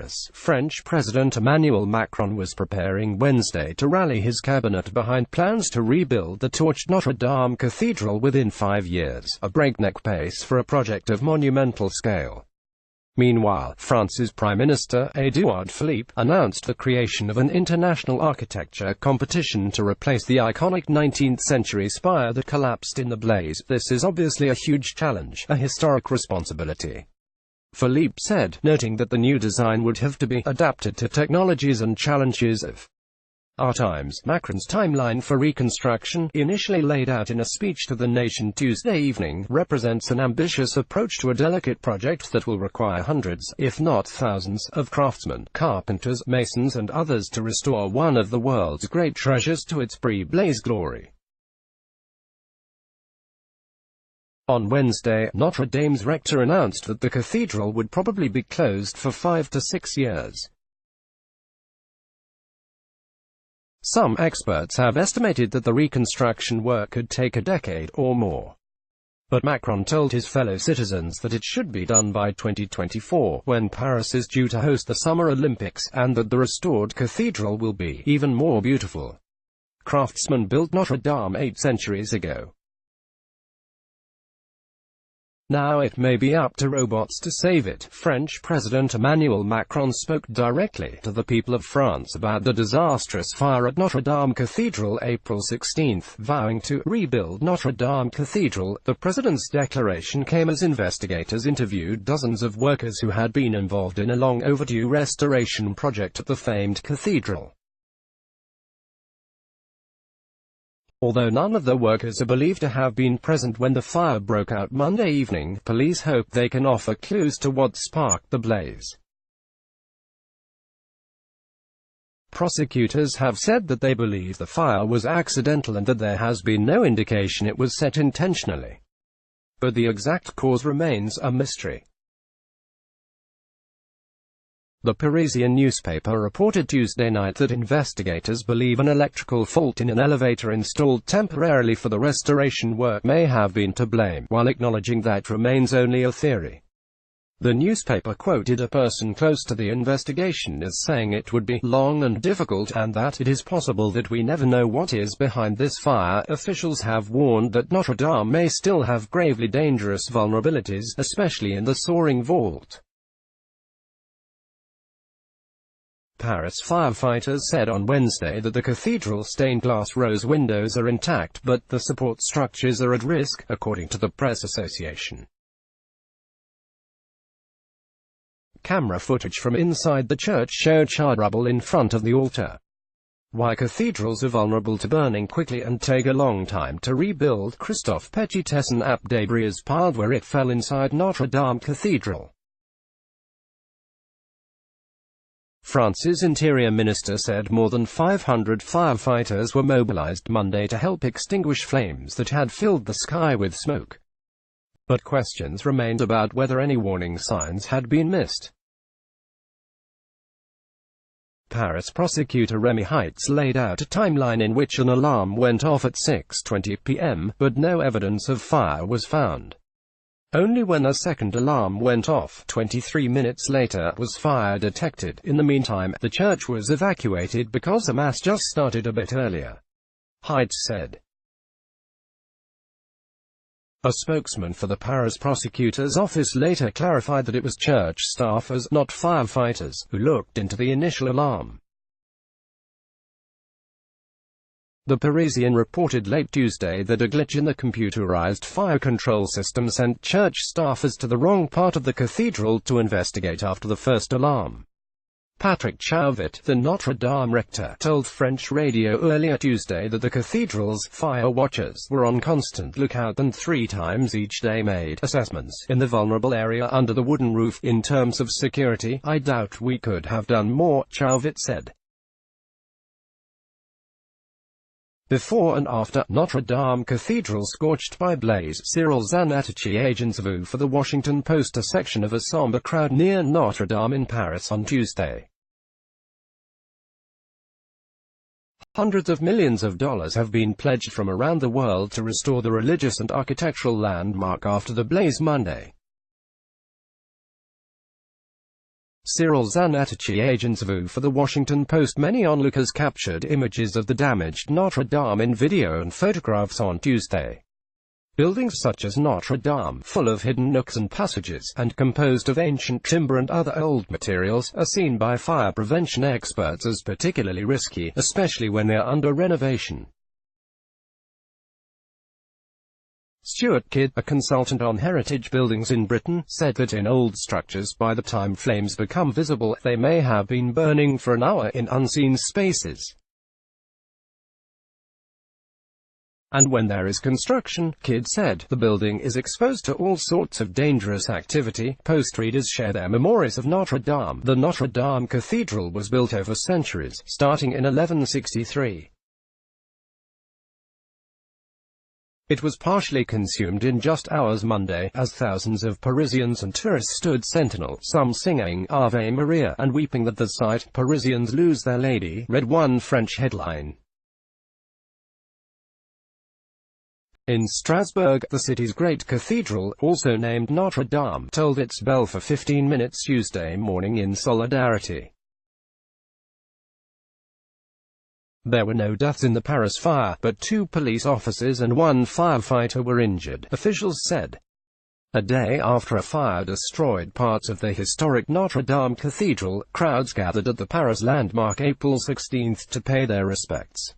Paris, French President Emmanuel Macron was preparing Wednesday to rally his cabinet behind plans to rebuild the torched Notre Dame Cathedral within 5 years, a breakneck pace for a project of monumental scale. Meanwhile, France's Prime Minister, Édouard Philippe, announced the creation of an international architecture competition to replace the iconic 19th-century spire that collapsed in the blaze. "This is obviously a huge challenge, a historic responsibility," Philippe said, noting that the new design would have to be adapted to technologies and challenges of our times. Macron's timeline for reconstruction, initially laid out in a speech to the nation Tuesday evening, represents an ambitious approach to a delicate project that will require hundreds, if not thousands, of craftsmen, carpenters, masons and others to restore one of the world's great treasures to its pre-blaze glory. On Wednesday, Notre Dame's rector announced that the cathedral would probably be closed for 5 to 6 years. Some experts have estimated that the reconstruction work could take a decade or more. But Macron told his fellow citizens that it should be done by 2024, when Paris is due to host the Summer Olympics, and that the restored cathedral will be even more beautiful. Craftsmen built Notre Dame 8 centuries ago. Now it may be up to robots to save it. French President Emmanuel Macron spoke directly to the people of France about the disastrous fire at Notre Dame Cathedral April 16, vowing to rebuild Notre Dame Cathedral. The president's declaration came as investigators interviewed dozens of workers who had been involved in a long-overdue restoration project at the famed cathedral. Although none of the workers are believed to have been present when the fire broke out Monday evening, police hope they can offer clues to what sparked the blaze. Prosecutors have said that they believe the fire was accidental and that there has been no indication it was set intentionally. But the exact cause remains a mystery. The Parisian newspaper reported Tuesday night that investigators believe an electrical fault in an elevator installed temporarily for the restoration work may have been to blame, while acknowledging that remains only a theory. The newspaper quoted a person close to the investigation as saying it would be long and difficult, and that it is possible that we never know what is behind this fire. Officials have warned that Notre Dame may still have gravely dangerous vulnerabilities, especially in the soaring vault. Paris firefighters said on Wednesday that the cathedral's stained glass rose windows are intact, but the support structures are at risk, according to the Press Association. Camera footage from inside the church showed charred rubble in front of the altar. Why cathedrals are vulnerable to burning quickly and take a long time to rebuild. Christophe Petitesson ap debris is piled where it fell inside Notre Dame Cathedral. France's Interior Minister said more than 500 firefighters were mobilized Monday to help extinguish flames that had filled the sky with smoke. But questions remained about whether any warning signs had been missed. Paris prosecutor Remy Heitz laid out a timeline in which an alarm went off at 6:20 p.m., but no evidence of fire was found. Only when a second alarm went off, 23 minutes later, was fire detected. In the meantime, the church was evacuated because the mass just started a bit earlier, Heitz said. A spokesman for the Paris prosecutor's office later clarified that it was church staffers, not firefighters, who looked into the initial alarm. The Parisian reported late Tuesday that a glitch in the computerized fire control system sent church staffers to the wrong part of the cathedral to investigate after the first alarm. Patrick Chauvet, the Notre Dame rector, told French radio earlier Tuesday that the cathedral's fire watchers were on constant lookout and 3 times each day made assessments in the vulnerable area under the wooden roof. In terms of security, I doubt we could have done more, Chauvet said. Before and after Notre Dame Cathedral scorched by blaze, Cyril Zanettici, agents VU for the Washington Post. A section of a somber crowd near Notre Dame in Paris on Tuesday. Hundreds of millions of dollars have been pledged from around the world to restore the religious and architectural landmark after the blaze Monday. Cyril Zanetti, agents for the Washington Post. Many onlookers captured images of the damaged Notre Dame in video and photographs on Tuesday. Buildings such as Notre Dame, full of hidden nooks and passages, and composed of ancient timber and other old materials, are seen by fire prevention experts as particularly risky, especially when they are under renovation. Stuart Kidd, a consultant on heritage buildings in Britain, said that in old structures, by the time flames become visible, they may have been burning for an hour in unseen spaces. And when there is construction, Kidd said, the building is exposed to all sorts of dangerous activity. Post readers share their memories of Notre Dame. The Notre Dame Cathedral was built over centuries, starting in 1163. It was partially consumed in just hours Monday, as thousands of Parisians and tourists stood sentinel, some singing Ave Maria and weeping at the sight. Parisians lose their lady, read one French headline. In Strasbourg, the city's great cathedral, also named Notre Dame, tolled its bell for 15 minutes Tuesday morning in solidarity. There were no deaths in the Paris fire, but 2 police officers and 1 firefighter were injured, officials said. A day after a fire destroyed parts of the historic Notre Dame Cathedral, crowds gathered at the Paris landmark April 16 to pay their respects.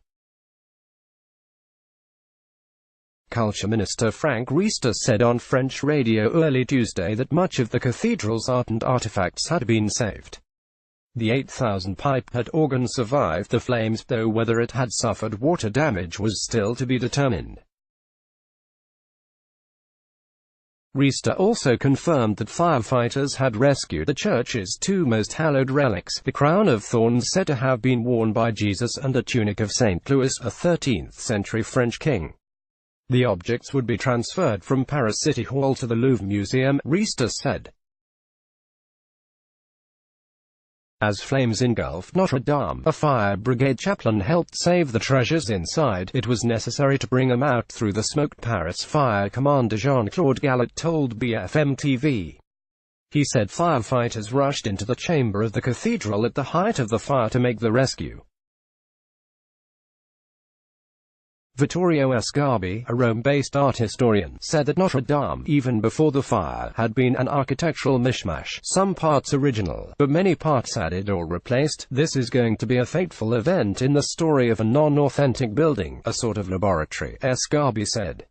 Culture Minister Frank Riester said on French radio early Tuesday that much of the cathedral's art and artifacts had been saved. The 8,000-pipe organ survived the flames, though whether it had suffered water damage was still to be determined. Riester also confirmed that firefighters had rescued the church's 2 most hallowed relics, the crown of thorns said to have been worn by Jesus and a tunic of St. Louis, a 13th-century French king. The objects would be transferred from Paris City Hall to the Louvre Museum, Riester said. As flames engulfed Notre Dame, a fire brigade chaplain helped save the treasures inside. It was necessary to bring them out through the smoke, Paris Fire Commander Jean-Claude Gallet told BFM-TV. He said firefighters rushed into the chamber of the cathedral at the height of the fire to make the rescue. Vittorio Sgarbi, a Rome-based art historian, said that Notre Dame, even before the fire, had been an architectural mishmash, some parts original, but many parts added or replaced. This is going to be a fateful event in the story of a non-authentic building, a sort of laboratory, Sgarbi said.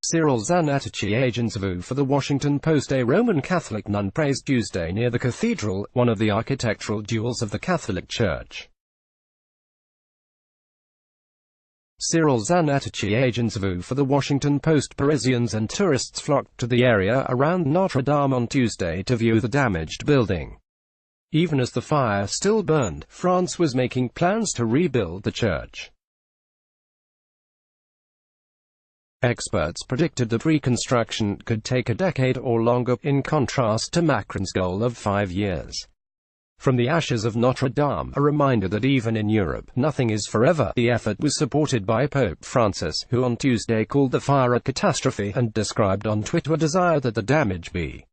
Cyril Zanetti, agents for the Washington Post. A Roman Catholic nun praised Tuesday near the cathedral, one of the architectural jewels of the Catholic Church. Cyril Zanetti, agents for the Washington Post. Parisians and tourists flocked to the area around Notre Dame on Tuesday to view the damaged building. Even as the fire still burned, France was making plans to rebuild the church. Experts predicted that reconstruction could take a decade or longer, in contrast to Macron's goal of 5 years. From the ashes of Notre Dame, a reminder that even in Europe, nothing is forever. The effort was supported by Pope Francis, who on Tuesday called the fire a catastrophe, and described on Twitter a desire that the damage be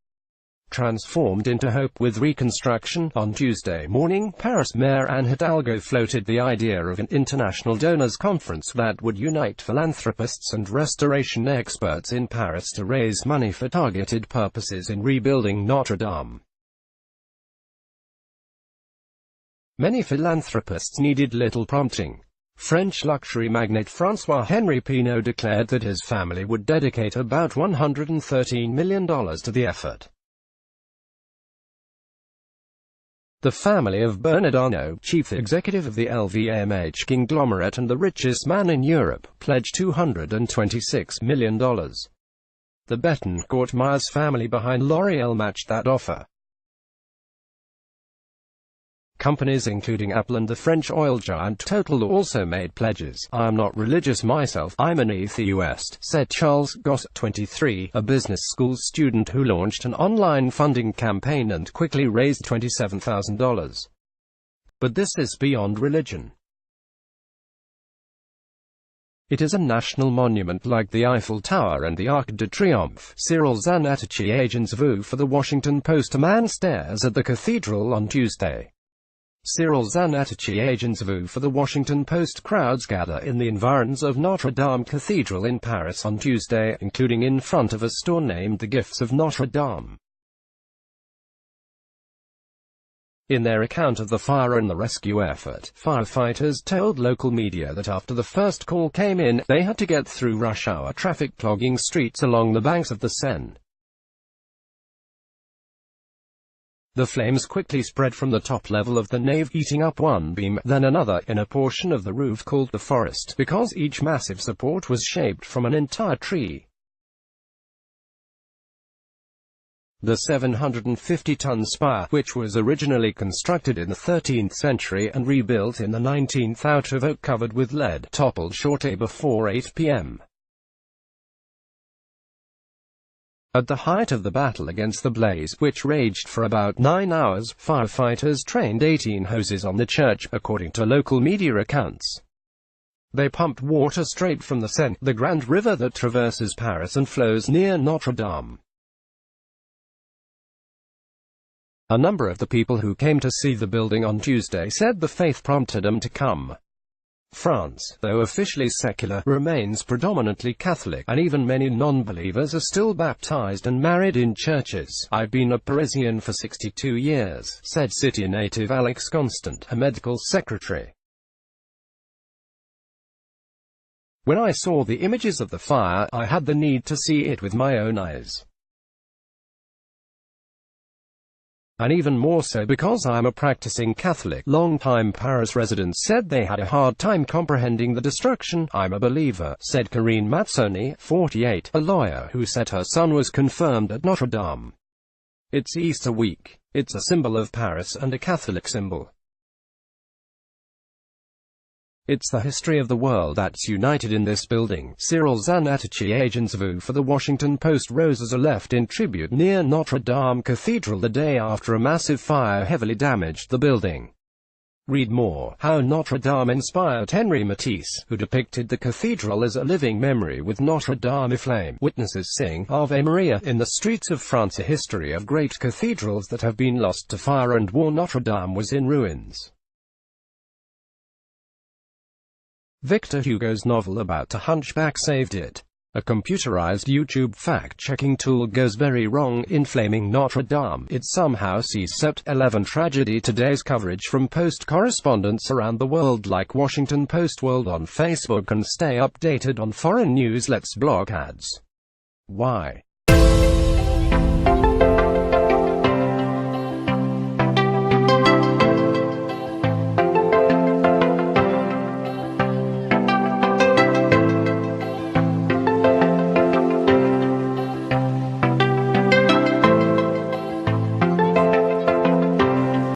transformed into hope with reconstruction. On Tuesday morning, Paris Mayor Anne Hidalgo floated the idea of an international donors conference that would unite philanthropists and restoration experts in Paris to raise money for targeted purposes in rebuilding Notre Dame. Many philanthropists needed little prompting. French luxury magnate François-Henri Pinault declared that his family would dedicate about $113 million to the effort. The family of Bernard Arnault, chief executive of the LVMH conglomerate and the richest man in Europe, pledged $226 million. The Bettencourt-Myers family behind L'Oréal matched that offer. Companies including Apple and the French oil giant Total also made pledges. "I am not religious myself, I'm an atheist," said Charles Goss, 23, a business school student who launched an online funding campaign and quickly raised $27,000. But this is beyond religion. It is a national monument like the Eiffel Tower and the Arc de Triomphe. Cyril Zanetti, agent's view for the Washington Post. A man stares at the cathedral on Tuesday. Cyril Zanetti, agent's view for the Washington Post. Crowds gather in the environs of Notre Dame Cathedral in Paris on Tuesday, including in front of a store named The Gifts of Notre Dame. In their account of the fire and the rescue effort, firefighters told local media that after the first call came in, they had to get through rush-hour traffic clogging streets along the banks of the Seine. The flames quickly spread from the top level of the nave, eating up one beam, then another, in a portion of the roof called the forest, because each massive support was shaped from an entire tree. The 750-ton spire, which was originally constructed in the 13th century and rebuilt in the 19th out of oak covered with lead, toppled shortly before 8 p.m. At the height of the battle against the blaze, which raged for about 9 hours, firefighters trained 18 hoses on the church, according to local media accounts. They pumped water straight from the Seine, the grand river that traverses Paris and flows near Notre Dame. A number of the people who came to see the building on Tuesday said the faith prompted them to come. France, though officially secular, remains predominantly Catholic, and even many non-believers are still baptized and married in churches. "I've been a Parisian for 62 years, said city native Alex Constant, a medical secretary. When I saw the images of the fire, I had the need to see it with my own eyes. And even more so because I'm a practicing Catholic." Long-time Paris residents said they had a hard time comprehending the destruction. "I'm a believer," said Karine Mazzoni, 48, a lawyer who said her son was confirmed at Notre Dame. "It's Easter week. It's a symbol of Paris and a Catholic symbol. It's the history of the world that's united in this building." Cyril Zanetti, agent's view for the Washington Post. Roses are left in tribute near Notre Dame Cathedral the day after a massive fire heavily damaged the building. Read more: how Notre Dame inspired Henri Matisse, who depicted the cathedral as a living memory with Notre Dame aflame. Witnesses sing Ave Maria in the streets of France. A history of great cathedrals that have been lost to fire and war. Notre Dame was in ruins. Victor Hugo's novel about a hunchback saved it. A computerized YouTube fact-checking tool goes very wrong in flaming Notre Dame. It somehow sees Sept. 11 tragedy. Today's coverage from Post correspondents around the world like Washington Post World on Facebook, and stay updated on foreign news. Let's block ads. Why?